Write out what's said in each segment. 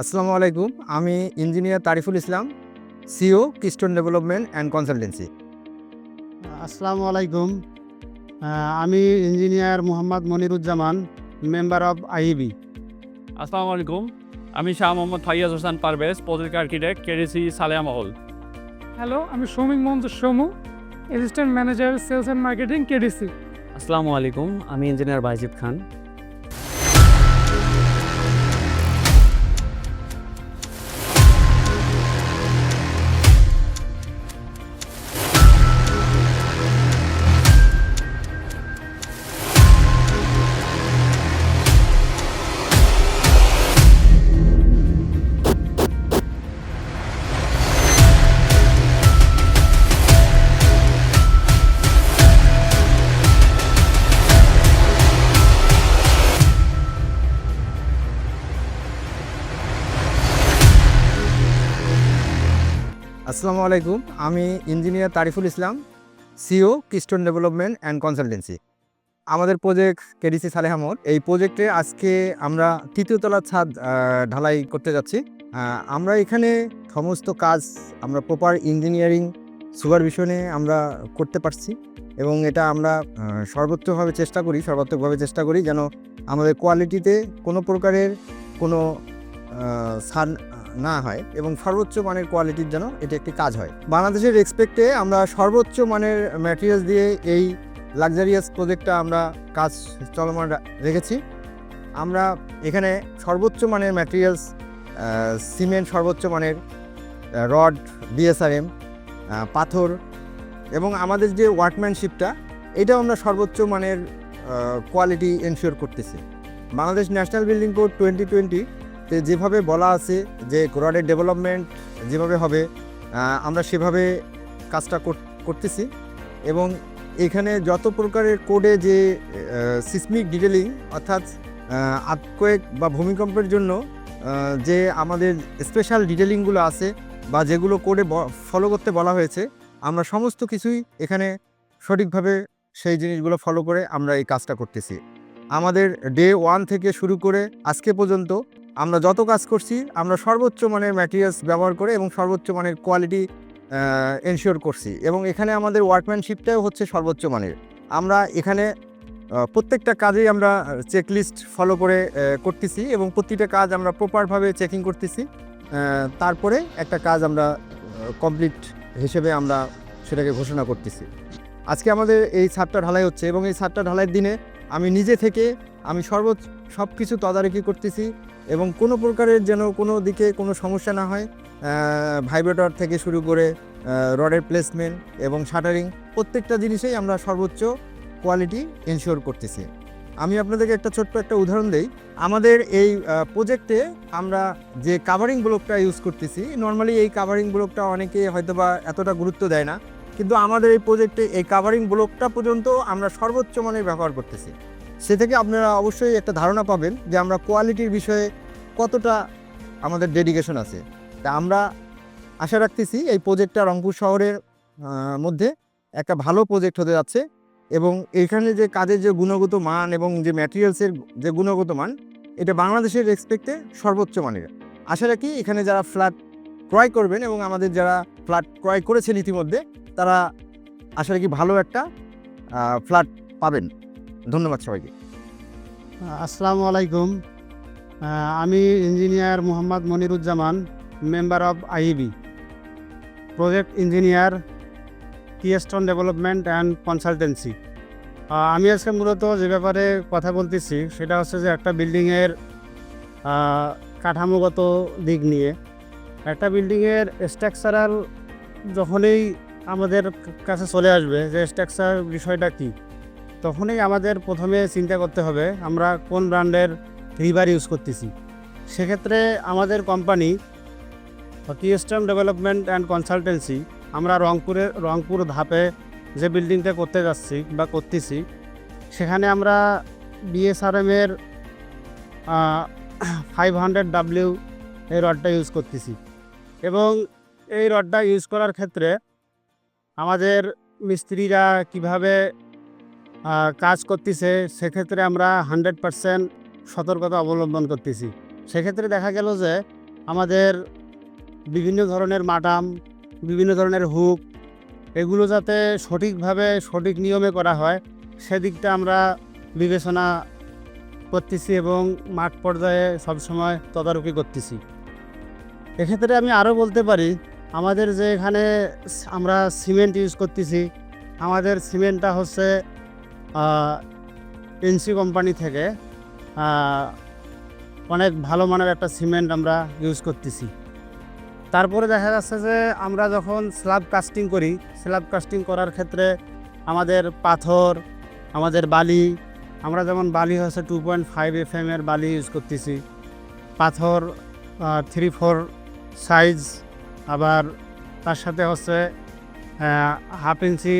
আসসালামু আলাইকুম। আমি engineer Tariful Islam, CEO Keystone development and consultancy. আসসালামু আলাইকুম। আমি engineer Mohammad Moniruzzaman, member of IEB. আসসালামু আলাইকুম। আমি Shah Mohammad Faiyaz Hossain Parvez, project architect, KDC Saleha Mahal. Hello, আমি Soumik Manzur Somu, assistant manager sales and marketing, KDC. আসসালামু আলাইকুম, আমি ইঞ্জিনিয়ার বাইজিদ খান। আসসালামু আলাইকুম। আমি engineer Tariful Islam, CEO Keystone development and consultancy. আমাদের প্রজেক্ট কেডিসি সালেহা মহল, এই প্রজেক্টে আজকে আমরা তৃতীয় তলার ছাদ ঢালাই করতে যাচ্ছি। আমরা এখানে সমস্ত কাজ আমরা প্রপার ইঞ্জিনিয়ারিং সুপারভিশনে আমরা করতে পারছি এবং এটা আমরা সর্বোচ্চভাবে চেষ্টা করি যেন আমাদের কোয়ালিটিতে কোনো প্রকারের কোনো ছাড় না হয় এবং সর্বোচ্চ মানের কোয়ালিটির যেন এটা একটি কাজ হয়। বাংলাদেশের এক্সপেক্টে আমরা সর্বোচ্চ মানের ম্যাটেরিয়ালস দিয়ে এই লাক্সারিয়াস প্রজেক্টটা আমরা কাজ চলমান রেখেছি। আমরা এখানে সর্বোচ্চ মানের ম্যাটেরিয়ালস, সিমেন্ট সর্বোচ্চ মানের, রড, বিএসআরএম, পাথর এবং আমাদের যে ওয়ার্কম্যানশিপটা এটাও আমরা সর্বোচ্চ মানের কোয়ালিটি এনশিওর করতেছি। বাংলাদেশ ন্যাশনাল বিল্ডিং কোড 2020-তে যেভাবে বলা আছে যে রডের ডেভেলপমেন্ট যেভাবে হবে আমরা সেভাবে কাজটা করতেছি এবং এখানে যত প্রকারের কোডে যে সিসমিক ডিটেলিং অর্থাৎ আর্থকোয়েক বা ভূমিকম্পের জন্য যে আমাদের স্পেশাল ডিটেলিংগুলো আছে বা যেগুলো কোডে ফলো করতে বলা হয়েছে, আমরা সমস্ত কিছুই এখানে সঠিকভাবে সেই জিনিসগুলো ফলো করে আমরা এই কাজটা করতেছি। আমাদের ডে 1 থেকে শুরু করে আজকে পর্যন্ত আমরা যত কাজ করছি আমরা সর্বোচ্চ মানের ম্যাটেরিয়ালস ব্যবহার করে এবং সর্বোচ্চ মানের কোয়ালিটি এনশিওর করছি এবং এখানে আমাদের ওয়ার্কম্যানশিপটাও হচ্ছে সর্বোচ্চ মানের। আমরা এখানে প্রত্যেকটা কাজেই আমরা চেকলিস্ট ফলো করে করতেছি এবং প্রতিটা কাজ আমরা প্রপারভাবে চেকিং করতেছি। তারপরে একটা কাজ আমরা কমপ্লিট হিসেবে আমরা সেটাকে ঘোষণা করতেছি। আজকে আমাদের এই ছাদটা ঢালাই হচ্ছে এবং এই ছাদটা ঢালাইয়ের দিনে আমি নিজে থেকে আমি সব কিছু তদারকি করতেছি এবং কোনো প্রকারের যেন কোনো দিকে কোনো সমস্যা না হয়। ভাইব্রেটর থেকে শুরু করে রডের প্লেসমেন্ট এবং শাটারিং প্রত্যেকটা জিনিসেই আমরা সর্বোচ্চ কোয়ালিটি এনশিওর করতেছি। আমি আপনাদেরকে একটা ছোট্ট একটা উদাহরণ দেই। আমাদের এই প্রজেক্টে আমরা যে কাভারিং ব্লকটা ইউজ করতেছি, নর্মালি এই কাভারিং ব্লকটা অনেকে হয়তোবা এতটা গুরুত্ব দেয় না, কিন্তু আমাদের এই প্রজেক্টে এই কাভারিং ব্লকটা পর্যন্ত আমরা সর্বোচ্চ মানের ব্যবহার করতেছি। সে থেকে আপনারা অবশ্যই একটা ধারণা পাবেন যে আমরা কোয়ালিটির বিষয়ে কতটা আমাদের ডেডিকেশন আছে। তা আমরা আশা রাখতেছি এই প্রজেক্টটা রংপুর শহরের মধ্যে একটা ভালো প্রজেক্ট হতে যাচ্ছে এবং এখানে যে কাজের যে গুণগত মান এবং যে ম্যাটেরিয়ালসের যে গুণগত মান এটা বাংলাদেশের এক্সপেক্টে সর্বোচ্চ মানের। আশা রাখি এখানে যারা ফ্ল্যাট ক্রয় করবেন এবং আমাদের যারা ফ্ল্যাট ক্রয় করেছেন ইতিমধ্যে তারা আশা রাখি ভালো একটা ফ্ল্যাট পাবেন। ধন্যবাদ সবাইকে। আসসালামু আলাইকুম। আমি engineer Mohammad Moniruzzaman, member of IEB, project engineer, Keystone development and consultancy. আমি আজকে মূলত যে ব্যাপারে কথা বলতেছি সেটা হচ্ছে যে একটা বিল্ডিংয়ের কাঠামোগত দিক নিয়ে। একটা বিল্ডিংয়ের স্ট্রাকচারাল যখনই আমাদের কাছে চলে আসবে যে স্ট্রাকচার বিষয়টা কী, তখনই আমাদের প্রথমে চিন্তা করতে হবে আমরা কোন ব্র্যান্ডের রিবার ইউজ করতেছি। সেক্ষেত্রে আমাদের company Keystone development and consultancy আমরা রংপুর ধাপে যে বিল্ডিংটা করতে যাচ্ছি বা করতেছি সেখানে আমরা বিএসআরএমের 500W এই রডটা ইউজ করতেছি এবং এই রডটা ইউজ করার ক্ষেত্রে আমাদের মিস্ত্রিরা কিভাবে কাজ করতেছে সেক্ষেত্রে আমরা 100% সতর্কতা অবলম্বন করতেছি। সেক্ষেত্রে দেখা গেল যে আমাদের বিভিন্ন ধরনের মাটাম, বিভিন্ন ধরনের হুক, এগুলো যাতে সঠিকভাবে সঠিক নিয়মে করা হয় সেদিকটা আমরা বিবেচনা করতেছি এবং মাঠ পর্যায়ে সবসময় তদারকি করতেছি। এক্ষেত্রে আমি আরও বলতে পারি, আমাদের যে এখানে আমরা সিমেন্ট ইউজ করতেছি, আমাদের সিমেন্টটা হচ্ছে এনসি কোম্পানি থেকে অনেক ভালো মানের একটা সিমেন্ট আমরা ইউজ করতেছি। তারপরে দেখা যাচ্ছে যে আমরা যখন স্ল্যাব কাস্টিং করি, স্ল্যাব কাস্টিং করার ক্ষেত্রে আমাদের পাথর, আমাদের বালি, আমরা যেমন বালি হচ্ছে 2.5 FM এর বালি ইউজ করতেছি, পাথর 3-4 সাইজ, আবার তার সাথে হচ্ছে 1/2 ইঞ্চি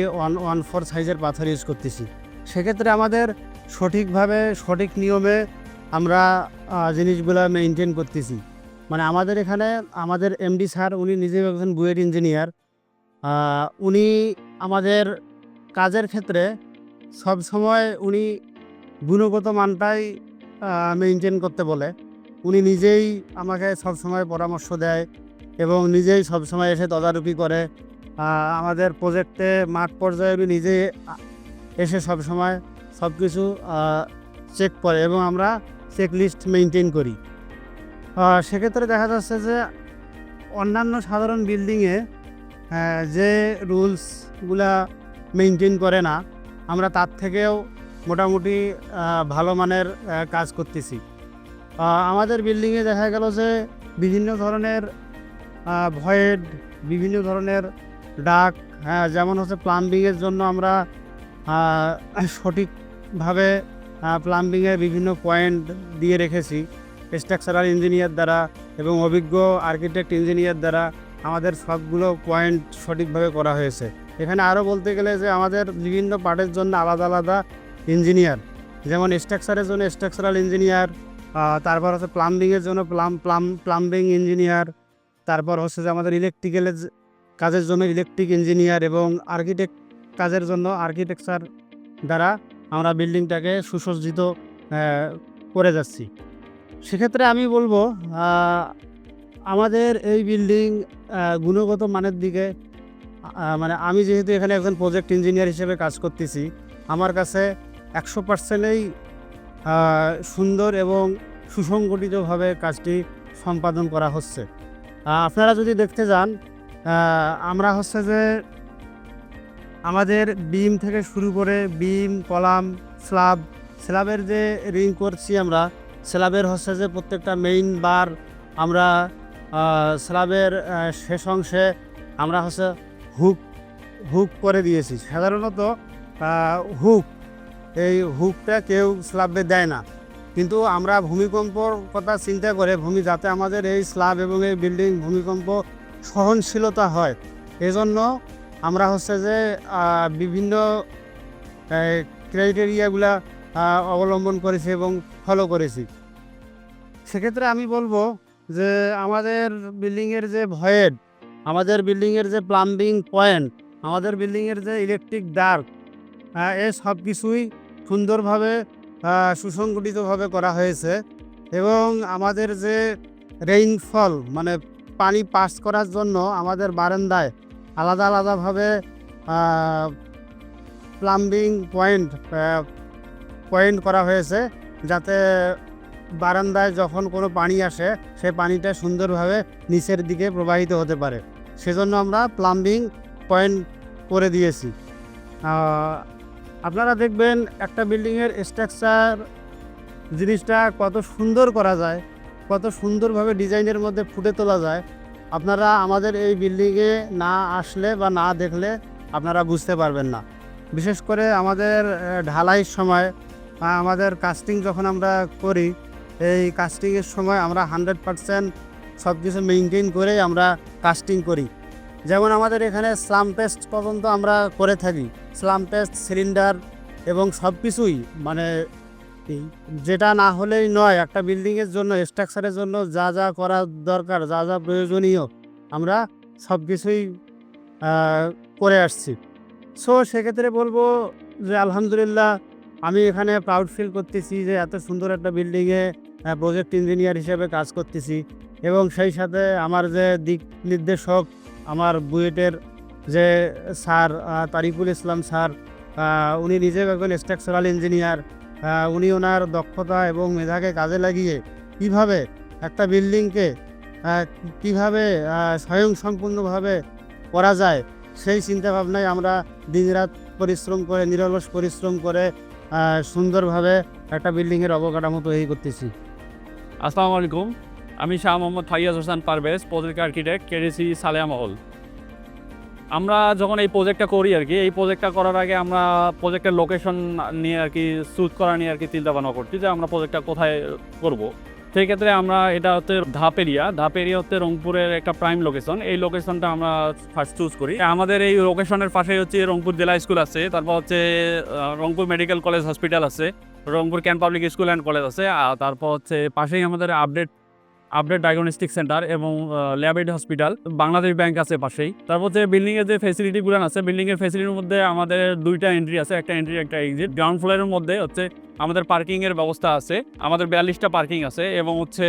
1/4 সাইজের পাথর ইউজ করতেছি। সেক্ষেত্রে আমাদের সঠিকভাবে সঠিক নিয়মে আমরা জিনিসগুলো মেনটেন করতেছি। মানে আমাদের এখানে আমাদের এমডি স্যার, উনি নিজেও একজন বুয়েট ইঞ্জিনিয়ার, উনি আমাদের কাজের ক্ষেত্রে সব সময় উনি গুণগত মানটাই মেনটেন করতে বলে। উনি নিজেই আমাকে সব সময় পরামর্শ দেয় এবং নিজেই সব সময় এসে তদারকি করে। আমাদের প্রজেক্টে মাঠ পর্যায়ে উনি নিজে এসে সব সময় সব কিছু চেক করে এবং আমরা চেকলিস্ট মেনটেন করি। সেক্ষেত্রে দেখা যাচ্ছে যে অন্যান্য সাধারণ বিল্ডিংয়ে যে রুলসগুলা মেনটেন করে না, আমরা তার থেকেও মোটামুটি ভালো মানের কাজ করতেছি। আমাদের বিল্ডিংয়ে দেখা গেল যে বিভিন্ন ধরনের ভয়েড, বিভিন্ন ধরনের ডাক, যেমন হচ্ছে প্লাম্বিংয়ের জন্য আমরা সঠিকভাবে প্লাম্বিংয়ের বিভিন্ন পয়েন্ট দিয়ে রেখেছি স্ট্রাকচারাল ইঞ্জিনিয়ার দ্বারা এবং অভিজ্ঞ আর্কিটেক্ট ইঞ্জিনিয়ার দ্বারা আমাদের সবগুলো পয়েন্ট সঠিকভাবে করা হয়েছে। এখানে আরও বলতে গেলে যে আমাদের বিভিন্ন পার্টের জন্য আলাদা আলাদা ইঞ্জিনিয়ার, যেমন স্ট্রাকচারের জন্য স্ট্রাকচারাল ইঞ্জিনিয়ার, তারপর হচ্ছে প্লাম্বিংয়ের জন্য প্লাম্বিং ইঞ্জিনিয়ার, তারপর হচ্ছে যে আমাদের ইলেকট্রিক্যালের কাজের জন্য ইলেকট্রিক ইঞ্জিনিয়ার এবং আর্কিটেক্ট কাজের জন্য আর্কিটেকচার দ্বারা আমরা বিল্ডিংটাকে সুসজ্জিত করে যাচ্ছি। সেক্ষেত্রে আমি বলবো আমাদের এই বিল্ডিং গুণগত মানের দিকে, মানে আমি যেহেতু এখানে একজন প্রজেক্ট ইঞ্জিনিয়ার হিসেবে কাজ করতেছি, আমার কাছে 100%ই সুন্দর এবং সুসংগঠিতভাবে কাজটি সম্পাদন করা হচ্ছে। আপনারা যদি দেখতে যান, আমরা হচ্ছে যে আমাদের বিম থেকে শুরু করে বিম, কলাম, স্ল্যাবের যে রিং করছি আমরা, স্ল্যাবের হচ্ছে যে প্রত্যেকটা মেইন বার আমরা স্ল্যাবের শেষ অংশে আমরা হচ্ছে হুক করে দিয়েছি। সাধারণত এই হুকটা কেউ স্ল্যাবে দেয় না, কিন্তু আমরা ভূমিকম্পর কথা চিন্তা করে যাতে আমাদের এই স্ল্যাব এবং এই বিল্ডিং ভূমিকম্প সহনশীলতা হয়, এজন্য আমরা হচ্ছে যে বিভিন্ন ক্রাইটেরিয়াগুলা অবলম্বন করেছি এবং ফলো করেছি। সেক্ষেত্রে আমি বলবো যে আমাদের বিল্ডিংয়ের যে ভয়েড, আমাদের বিল্ডিংয়ের যে প্লাম্বিং পয়েন্ট, আমাদের বিল্ডিংয়ের যে ইলেকট্রিক ডার্ক, এ সব কিছুই সুন্দরভাবে সুসংগঠিতভাবে করা হয়েছে এবং আমাদের যে রেইনফল মানে পানি পাস করার জন্য আমাদের বারান্দায় আলাদা আলাদাভাবে প্লাম্বিং পয়েন্ট করা হয়েছে, যাতে বারান্দায় যখন কোনো পানি আসে সেই পানিটা সুন্দরভাবে নিচের দিকে প্রবাহিত হতে পারে, সেজন্য আমরা প্লাম্বিং পয়েন্ট করে দিয়েছি। আপনারা দেখবেন একটা বিল্ডিংয়ের স্ট্রাকচার জিনিসটা কত সুন্দর করা যায়, কত সুন্দরভাবে ডিজাইনের মধ্যে ফুটে তোলা যায়, আপনারা আমাদের এই বিল্ডিংয়ে না আসলে বা না দেখলে আপনারা বুঝতে পারবেন না। বিশেষ করে আমাদের ঢালাইয়ের সময়, আমাদের কাস্টিং যখন আমরা করি, এই কাস্টিংয়ের সময় আমরা 100% সব কিছু মেনটেন করে আমরা কাস্টিং করি। যেমন আমাদের এখানে স্লাম পেস্ট পর্যন্ত আমরা করে থাকি, স্লাম পেস্ট, সিলিন্ডার এবং সব কিছুই, মানে যেটা না হলেই নয় একটা বিল্ডিংয়ের জন্য, স্ট্রাকচারের জন্য যা যা করা দরকার, যা যা প্রয়োজনীয়, আমরা সব কিছুই করে আসছি। সো সেক্ষেত্রে বলবো যে আলহামদুলিল্লাহ, আমি এখানে প্রাউড ফিল করতেছি যে এত সুন্দর একটা বিল্ডিংয়ে প্রজেক্ট ইঞ্জিনিয়ার হিসেবে কাজ করতেছি এবং সেই সাথে আমার যে দিক নির্দেশক আমার বুয়েটের যে স্যার তারিকুল ইসলাম স্যার, উনি নিজেও একজন স্ট্রাকচারাল ইঞ্জিনিয়ার। উনি ওনার দক্ষতা এবং মেধাকে কাজে লাগিয়ে কীভাবে একটা বিল্ডিংকে কীভাবে স্বয়ংসম্পূর্ণভাবে করা যায় সেই চিন্তাভাবনায় আমরা দিনরাত পরিশ্রম করে, নিরলস পরিশ্রম করে সুন্দরভাবে একটা বিল্ডিংয়ের অবকাঠামো তৈরি করতেছি। আসসালামু আলাইকুম, আমি Shah Mohammad Faiyaz Hossain Parvez, project architect, KDC Saleha মহল। আমরা যখন এই প্রজেক্টটা করি আর কি, এই প্রজেক্টটা করার আগে আমরা প্রজেক্টের লোকেশন নিয়ে আর কি চুজ করা নিয়ে আর কি চিন্তা ভাবনা করছি যে আমরা প্রজেক্টটা কোথায় করব। সেই ক্ষেত্রে আমরা এটা হচ্ছে ধাপ এরিয়া হচ্ছে রংপুরের একটা প্রাইম লোকেশন। এই লোকেশনটা আমরা ফার্স্ট চুজ করি। আমাদের এই লোকেশনের পাশেই হচ্ছে রংপুর জেলা স্কুল আছে, তারপর হচ্ছে রংপুর মেডিকেল কলেজ হসপিটাল আছে, Rangpur can't public school and college আছে, আর তারপর হচ্ছে পাশেই আমাদের আপডেট ডায়াগনস্টিক সেন্টার এবং ল্যাবেড হসপিটাল, বাংলাদেশ ব্যাংক আছে পাশেই। তারপর হচ্ছে বিল্ডিংয়ের যে ফেসিলিটিগুলো আছে, বিল্ডিংয়ের ফেসিলিটির মধ্যে আমাদের 2টা এন্ট্রি আছে, একটা এন্ট্রি একটা এক্সিট। গ্রাউন্ড ফ্লোরের মধ্যে হচ্ছে আমাদের পার্কিংয়ের ব্যবস্থা আছে, আমাদের 42টা পার্কিং আছে এবং হচ্ছে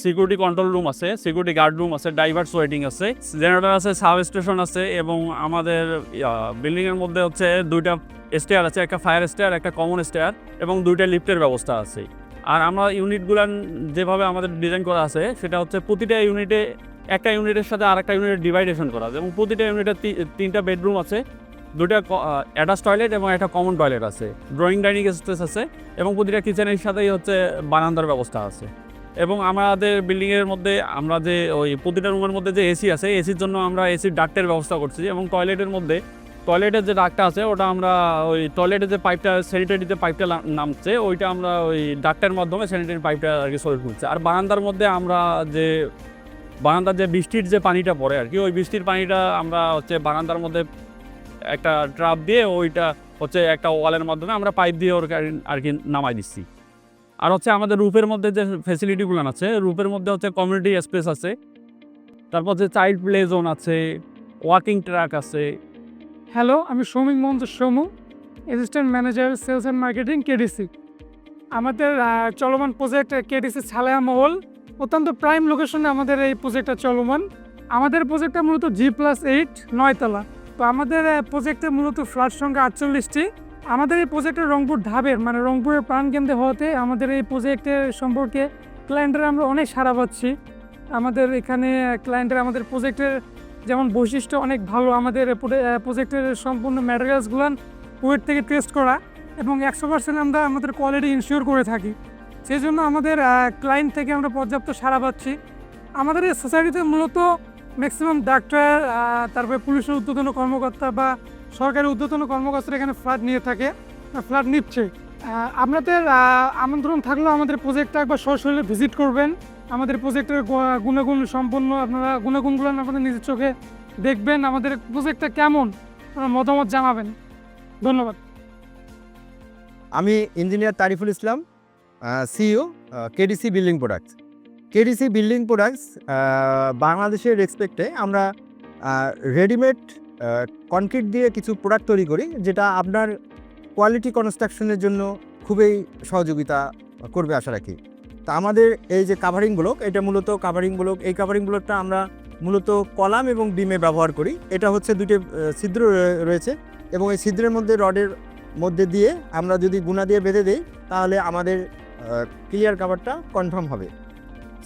সিকিউরিটি কন্ট্রোল রুম আছে, সিকিউরিটি গার্ড রুম আছে, ড্রাইভার্স ওয়েটিং আছে, জেনারেটর আছে, সাব স্টেশন আছে এবং আমাদের বিল্ডিংয়ের মধ্যে হচ্ছে 2টা স্টেয়ার আছে, একটা ফায়ার স্টেয়ার, একটা কমন স্টেয়ার এবং 2টা লিফটের ব্যবস্থা আছে। আর আমরা ইউনিটগুলো যেভাবে আমাদের ডিজাইন করা আছে সেটা হচ্ছে প্রতিটা ইউনিটে একটা ইউনিটের সাথে আরেকটা ইউনিটের ডিভাইডেশন করা আছে এবং প্রতিটা ইউনিটে 3টা বেডরুম আছে, 2টা অ্যাটাচ টয়লেট এবং একটা কমন টয়লেট আছে, ড্রয়িং ডাইনিং স্পেস আছে এবং প্রতিটা কিচেনের সাথেই হচ্ছে বারান্দার ব্যবস্থা আছে। এবং আমাদের বিল্ডিংয়ের মধ্যে আমরা যে ওই প্রতিটা রুমের মধ্যে যে এসি আছে, এসির জন্য আমরা এসির ডাক্টের ব্যবস্থা করছি এবং টয়লেটের যে ডাক্টটা আছে ওটা আমরা ওই টয়লেটের যে পাইপটা, স্যানিটারি যে পাইপটা নামছে ওইটা আমরা ওই ডাক্টের মাধ্যমে স্যানিটারি পাইপটা আর কি সরিয়ে তুলছি। আর বারান্দার মধ্যে আমরা যে বারান্দার যে বৃষ্টির যে পানিটা পড়ে আর কি, ওই বৃষ্টির পানিটা আমরা হচ্ছে বারান্দার মধ্যে একটা ট্রাপ দিয়ে ওইটা হচ্ছে একটা ওয়ালের মাধ্যমে আমরা পাইপ দিয়ে ওর আর কি নামাই দিচ্ছি। আর হচ্ছে আমাদের রুফের মধ্যে যে ফেসিলিটিগুলো আছে, রুফের মধ্যে হচ্ছে কমিউনিটি স্পেস আছে, তারপর যে চাইল্ড প্লে জোন আছে, ওয়াকিং ট্র্যাক আছে। হ্যালো, আমি Soumik Manzur Somu, assistant manager sales and marketing KDC. আমাদের চলমান প্রজেক্ট কেডিসি সালেহা মহল, অত্যন্ত প্রাইম লোকেশনে আমাদের এই প্রজেক্টটা চলমান। আমাদের প্রজেক্টটা মূলত G+8 9 তলা। তো আমাদের প্রজেক্টে মূলত ফ্ল্যাট সংখ্যা 48টি। আমাদের এই প্রজেক্টের রংপুর ধাবের মানে রংপুরের প্রাণকেন্দ্রে হওয়াতে আমাদের এই প্রজেক্টের সম্পর্কে ক্লায়েন্টের আমরা অনেক সাড়া পাচ্ছি। আমাদের এখানে ক্লায়েন্টের আমাদের প্রজেক্টের যেমন বৈশিষ্ট্য অনেক ভালো, আমাদের প্রজেক্টের সম্পূর্ণ ম্যাটেরিয়ালসগুলো কুয়েট থেকে টেস্ট করা এবং 100% আমরা আমাদের কোয়ালিটি ইনশিওর করে থাকি। সেই জন্য আমাদের ক্লায়েন্ট থেকে আমরা পর্যাপ্ত সাড়া পাচ্ছি। আমাদের এই সোসাইটিতে মূলত ম্যাক্সিমাম ডাক্তার, তারপরে পুলিশের ঊর্ধ্বতন কর্মকর্তা বা সরকারি ঊর্ধ্বতন কর্মকর্তারা এখানে ফ্ল্যাট নিয়ে থাকে, ফ্ল্যাট নিচ্ছে। আপনাদের আমন্ত্রণ থাকলেও আমাদের প্রজেক্টটা একবার সরাসরি ভিজিট করবেন। আমাদের প্রজেক্টের গুণাগুণ সম্পন্ন আপনারা গুণাগুণগুলো আপনাদের নিজের চোখে দেখবেন, আমাদের প্রজেক্টটা কেমন আপনারা মতামত জানাবেন। ধন্যবাদ। আমি engineer Tariful Islam, CEO, KDC building products. KDC building products বাংলাদেশের রেসপেক্টে আমরা রেডিমেড কনক্রিট দিয়ে কিছু প্রোডাক্ট তৈরি করি, যেটা আপনার কোয়ালিটি কনস্ট্রাকশনের জন্য খুবই সহযোগিতা করবে আশা রাখি। তা আমাদের এই যে কাভারিং ব্লক, এটা মূলত কাভারিং ব্লক, এই কাভারিং ব্লকটা আমরা মূলত কলাম এবং বিমে ব্যবহার করি। এটা হচ্ছে 2টি ছিদ্র রয়েছে এবং এই ছিদ্রের মধ্যে রডের মধ্যে দিয়ে আমরা যদি গুণা দিয়ে বেঁধে দিই তাহলে আমাদের ক্লিয়ার কাভারটা কনফার্ম হবে।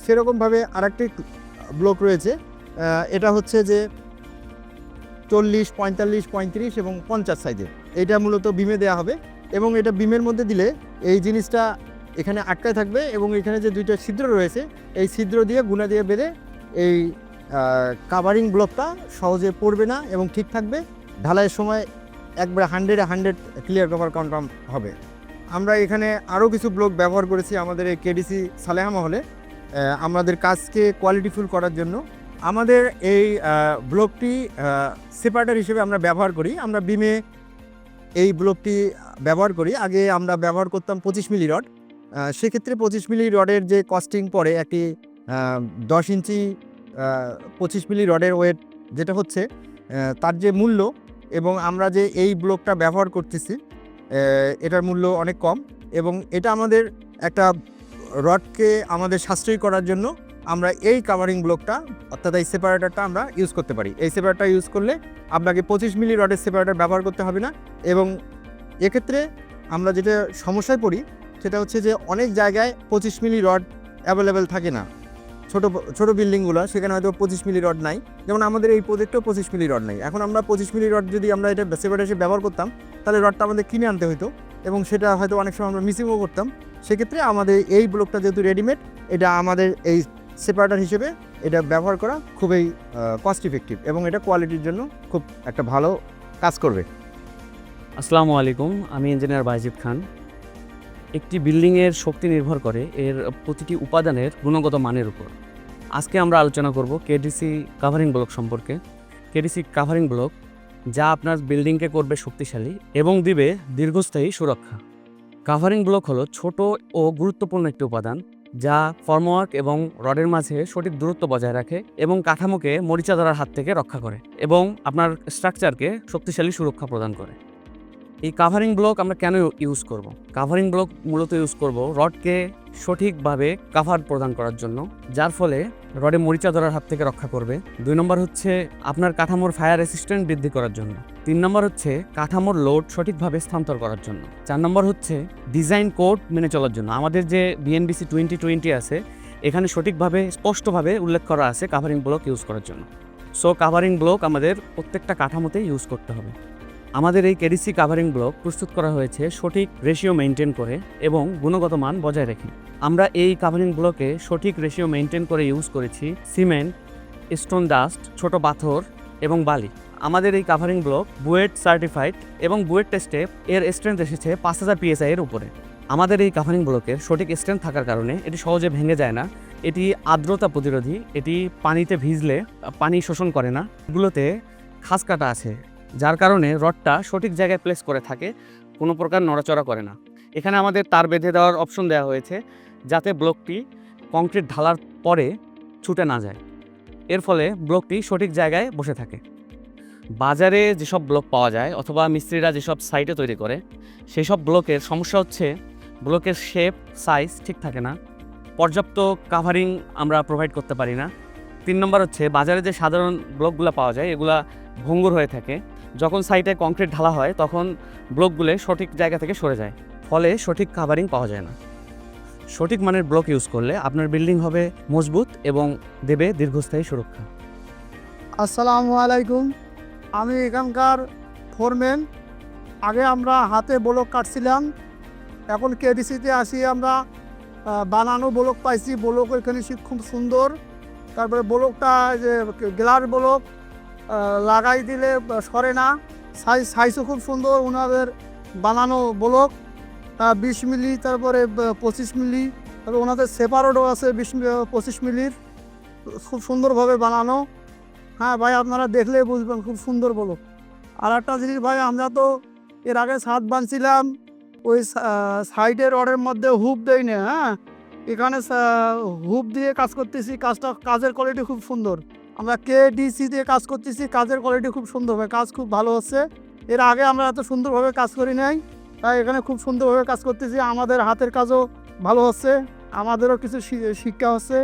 সেরকমভাবে আরেকটি ব্লক রয়েছে, এটা হচ্ছে যে 40, 45, 35 এবং 50 সাইজের। এটা মূলত বিমে দেওয়া হবে এবং এটা বিমের মধ্যে দিলে এই জিনিসটা এখানে আটকায় থাকবে এবং এখানে যে 2টা ছিদ্র রয়েছে এই ছিদ্র দিয়ে গুণা দিয়ে বেঁধে এই কাভারিং ব্লকটা সহজে পড়বে না এবং ঠিক থাকবে। ঢালাইয়ের সময় একবার 100 ক্লিয়ার কভার কনফার্ম হবে। আমরা এখানে আরও কিছু ব্লক ব্যবহার করেছি আমাদের এই কেডিসি সালেহা মহলে আমাদের কাজকে কোয়ালিটিফুল করার জন্য। আমাদের এই ব্লকটি সেপারেটর হিসেবে আমরা ব্যবহার করি। আমরা বিমে এই ব্লকটি ব্যবহার করি। আগে আমরা ব্যবহার করতাম 25 মিলি রড। সেক্ষেত্রে 25 মিলি রডের যে কস্টিং পড়ে, একটি 10 ইঞ্চি 25 মিলি রডের ওয়েট যেটা হচ্ছে তার যে মূল্য এবং আমরা যে এই ব্লকটা ব্যবহার করতেছি এটার মূল্য অনেক কম এবং এটা আমাদের একটা রডকে আমাদের সাশ্রয়ী করার জন্য আমরা এই কাভারিং ব্লকটা অর্থাৎ এই সেপারেটরটা আমরা ইউজ করতে পারি। এই সেপারেটর ইউজ করলে আপনাকে 25 মিলি রডের সেপারেটর ব্যবহার করতে হবে না। এবং এক্ষেত্রে আমরা যেটা সমস্যায় পড়ি সেটা হচ্ছে যে অনেক জায়গায় 25 মিলি রড অ্যাভেলেবেল থাকে না। ছোট বিল্ডিংগুলো সেখানে হয়তো 25 মিলি রড নাই, যেমন আমাদের এই প্রজেক্টেও 25 মিলি রড নাই। এখন আমরা 25 মিলি রড যদি আমরা এটা সেপারেটর হিসেবে ব্যবহার করতাম তাহলে রডটা আমাদের কিনে আনতে হতো এবং সেটা হয়তো অনেক সময় আমরা মিসিংও করতাম। সেক্ষেত্রে আমাদের এই ব্লকটা যেহেতু রেডিমেড, এটা আমাদের এই সেপারেটর হিসেবে এটা ব্যবহার করা খুবই কস্ট ইফেক্টিভ এবং এটা কোয়ালিটির জন্য খুব একটা ভালো কাজ করবে। আসসালামু আলাইকুম, আমি ইঞ্জিনিয়ার বাইজিদ খান। একটি বিল্ডিংয়ের শক্তি নির্ভর করে এর প্রতিটি উপাদানের গুণগত মানের উপর। আজকে আমরা আলোচনা করব কেডিসি কাভারিং ব্লক সম্পর্কে। কেডিসি কাভারিং ব্লক যা আপনার বিল্ডিংকে করবে শক্তিশালী এবং দিবে দীর্ঘস্থায়ী সুরক্ষা। কাভারিং ব্লক হলো ছোট ও গুরুত্বপূর্ণ একটি উপাদান যা ফর্মওয়ার্ক এবং রডের মাঝে সঠিক দূরত্ব বজায় রাখে এবং কাঠামোকে মরিচা ধরার হাত থেকে রক্ষা করে এবং আপনার স্ট্রাকচারকে শক্তিশালী সুরক্ষা প্রদান করে। এই কাভারিং ব্লক আমরা কেন ইউজ করব? কাভারিং ব্লক মূলত ইউজ করব রডকে সঠিকভাবে কাভার প্রদান করার জন্য, যার ফলে রডে মরিচা ধরার হাত থেকে রক্ষা করবে। 2 নম্বর হচ্ছে আপনার কাঠামোর ফায়ার রেসিস্ট্যান্স বৃদ্ধি করার জন্য। 3 নম্বর হচ্ছে কাঠামোর লোড সঠিকভাবে স্থানান্তর করার জন্য। 4 নম্বর হচ্ছে ডিজাইন কোড মেনে চলার জন্য। আমাদের যে বিএনবিসি 2020 আছে এখানে সঠিকভাবে স্পষ্টভাবে উল্লেখ করা আছে কাভারিং ব্লক ইউজ করার জন্য। সো কাভারিং ব্লক আমাদের প্রত্যেকটা কাঠামোতে ইউজ করতে হবে। আমাদের এই কেডিসি কাভারিং ব্লক প্রস্তুত করা হয়েছে সঠিক রেশিও মেনটেন করে এবং গুণগত মান বজায় রেখে। আমরা এই কাভারিং ব্লকে সঠিক রেশিও মেনটেন করে ইউজ করেছি সিমেন্ট, স্টোন ডাস্ট, ছোট পাথর এবং বালি। আমাদের এই কাভারিং ব্লক বুয়েট সার্টিফাইড এবং বুয়েট টেস্টে এর স্ট্রেংথ এসেছে 5000 PSI এর উপরে। আমাদের এই কাভারিং ব্লকের সঠিক স্ট্রেংথ থাকার কারণে এটি সহজে ভেঙে যায় না। এটি আর্দ্রতা প্রতিরোধী, এটি পানিতে ভিজলে পানি শোষণ করে না। এগুলোতে খাস কাটা আছে, যার কারণে রডটা সঠিক জায়গায় প্লেস করে থাকে, কোনো প্রকার নড়াচড়া করে না। এখানে আমাদের তার বেঁধে দেওয়ার অপশন দেওয়া হয়েছে যাতে ব্লকটি কংক্রিট ঢালার পরে ছুটে না যায়, এর ফলে ব্লকটি সঠিক জায়গায় বসে থাকে। বাজারে যেসব ব্লক পাওয়া যায় অথবা মিস্ত্রিরা যেসব সাইটে তৈরি করে সেই সব ব্লকের সমস্যা হচ্ছে ব্লকের শেপ সাইজ ঠিক থাকে না, পর্যাপ্ত কাভারিং আমরা প্রোভাইড করতে পারি না। 3 নম্বর হচ্ছে বাজারে যে সাধারণ ব্লকগুলো পাওয়া যায় এগুলা ভঙ্গুর হয়ে থাকে। যখন সাইটে কংক্রিট ঢালা হয় তখন ব্লকগুলো সঠিক জায়গা থেকে সরে যায়, ফলে সঠিক কাভারিং পাওয়া যায় না। সঠিক মানের ব্লক ইউজ করলে আপনার বিল্ডিং হবে মজবুত এবং দেবে দীর্ঘস্থায়ী সুরক্ষা। আসসালামু আলাইকুম, আমি এখানকার ফোরম্যান। আগে আমরা হাতে ব্লক কাটছিলাম, এখন কেডিসিতে আসি আমরা বানানো ব্লক পাইছি। ব্লক এখানে খুব সুন্দর। তারপরে ব্লকটা যে গ্লাস ব্লক লাগাই দিলে সরে না, সাইজও খুব সুন্দর। ওনাদের বানানো ব্লক 20 মিলি, তারপরে 25 মিলি, তারপরে ওনাদের সেপারেটও আছে 25 মিলির, খুব সুন্দরভাবে বানানো। হ্যাঁ ভাই, আপনারা দেখলে বুঝবেন খুব সুন্দর ব্লক। আর একটা জিনিস ভাই, আমরা তো এর আগে ছাদ বানছিলাম, ওই সাইডের রডের মধ্যে হুপ দেই না। হ্যাঁ, এখানে হুপ দিয়ে কাজ করতেছি, কাজের কোয়ালিটি খুব সুন্দর। আমরা কেডিসি দিয়ে কাজ করতেছি, কাজের কোয়ালিটি খুব সুন্দর, কাজ খুব ভালো হচ্ছে। এর আগে আমরা এত সুন্দরভাবে কাজ করি নাই, তাই এখানে খুব সুন্দরভাবে কাজ করতেছি। আমাদের হাতের কাজও ভালো হচ্ছে, আমাদেরও কিছু শিক্ষা হচ্ছে।